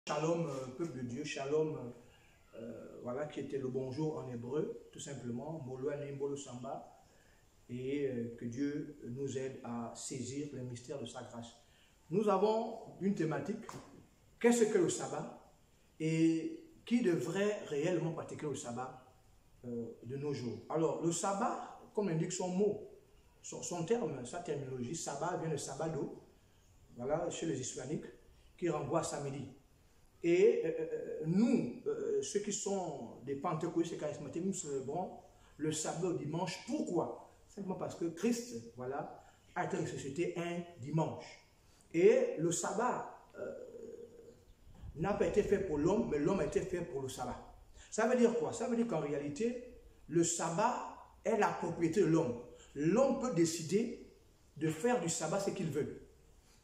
Shalom, peuple de Dieu, shalom, voilà qui était le bonjour en hébreu, tout simplement, Molo Nimbolo Samba, et que Dieu nous aide à saisir le mystère de sa grâce. Nous avons une thématique, qu'est-ce que le sabbat et qui devrait réellement pratiquer le sabbat de nos jours. Alors, le sabbat, comme indique son mot, son terme, sa terminologie, sabbat vient de sabbado, voilà, chez les hispaniques, qui renvoie à samedi. Et nous, ceux qui sont des pentecôtistes et charismatiques, nous célébrons le sabbat au dimanche. Pourquoi? Simplement parce que Christ, voilà, a été ressuscité un dimanche. Et le sabbat n'a pas été fait pour l'homme, mais l'homme a été fait pour le sabbat. Ça veut dire quoi? Ça veut dire qu'en réalité, le sabbat est la propriété de l'homme. L'homme peut décider de faire du sabbat ce qu'il veut.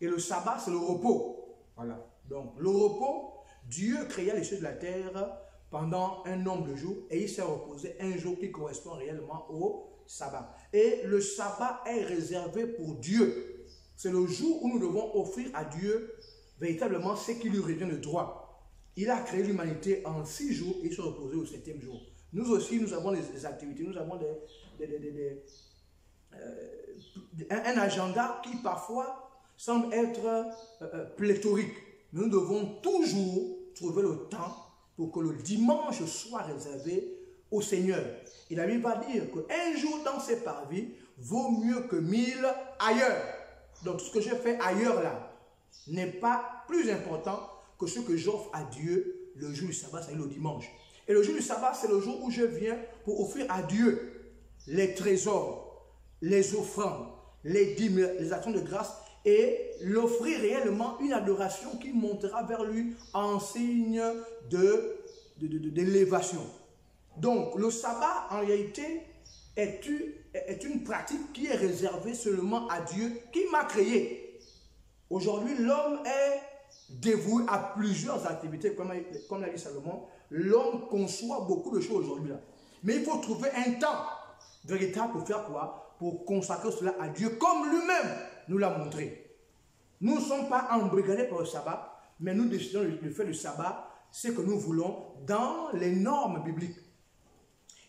Et le sabbat, c'est le repos. Voilà. Donc, le repos, Dieu créa les cieux de la terre pendant un nombre de jours et il s'est reposé un jour qui correspond réellement au sabbat. Et le sabbat est réservé pour Dieu. C'est le jour où nous devons offrir à Dieu véritablement ce qui lui revient de droit. Il a créé l'humanité en 6 jours et il s'est reposé au 7e jour. Nous aussi, nous avons des activités, nous avons un agenda qui parfois semble être pléthorique. Nous devons toujours trouver le temps pour que le dimanche soit réservé au Seigneur. Et la Bible va dire qu'un jour dans ses parvis vaut mieux que 1000 ailleurs. Donc tout ce que je fais ailleurs là n'est pas plus important que ce que j'offre à Dieu le jour du sabbat, c'est-à-dire le dimanche. Et le jour du sabbat, c'est le jour où je viens pour offrir à Dieu les trésors, les offrandes, les dîmes, les actions de grâce et l'offrir réellement une adoration qui montera vers lui en signe d'élévation. Donc, le sabbat, en réalité, est une pratique qui est réservée seulement à Dieu qui m'a créé. Aujourd'hui, l'homme est dévoué à plusieurs activités, comme l'a dit Salomon. L'homme conçoit beaucoup de choses aujourd'hui. Mais il faut trouver un temps véritable pour faire quoi? Pour consacrer cela à Dieu, comme lui-même nous l'a montré. Nous ne sommes pas embrigadés par le sabbat, mais nous décidons de faire du sabbat ce que nous voulons dans les normes bibliques.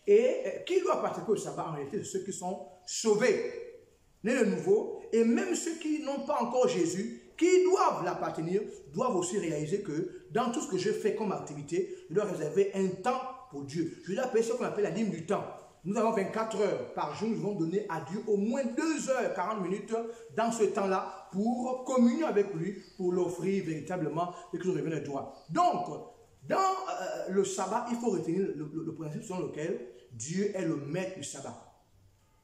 Et qui doit pratiquer le sabbat en réalité? Ceux qui sont sauvés, nés de nouveau, et même ceux qui n'ont pas encore Jésus, qui doivent l'appartenir, doivent aussi réaliser que dans tout ce que je fais comme activité, je dois réserver un temps pour Dieu. Je dois payer ce qu'on appelle la dîme du temps. Nous avons 24 heures par jour, nous devons donner à Dieu au moins 2 heures 40 minutes dans ce temps-là pour communier avec lui, pour l'offrir véritablement et que nous revienne de droit. Donc, dans le sabbat, il faut retenir le principe selon lequel Dieu est le maître du sabbat.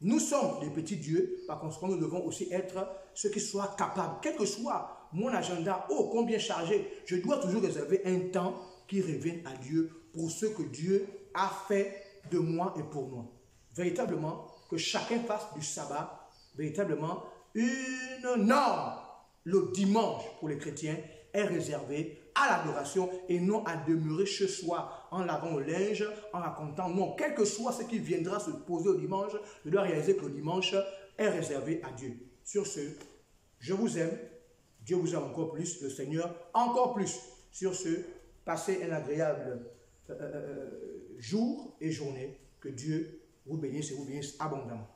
Nous sommes des petits dieux, par conséquent, nous devons aussi être ceux qui soient capables, quel que soit mon agenda, oh combien chargé, je dois toujours réserver un temps qui revienne à Dieu pour ce que Dieu a fait de moi et pour moi. Véritablement, que chacun fasse du sabbat, véritablement, une norme. Le dimanche, pour les chrétiens, est réservé à l'adoration et non à demeurer chez soi en lavant le linge, en racontant. Non, quel que soit ce qui viendra se poser au dimanche, je dois réaliser que le dimanche est réservé à Dieu. Sur ce, je vous aime, Dieu vous aime encore plus, le Seigneur encore plus. Sur ce, passez un agréable jour et journée, que Dieu vous bénisse et vous bénisse abondamment.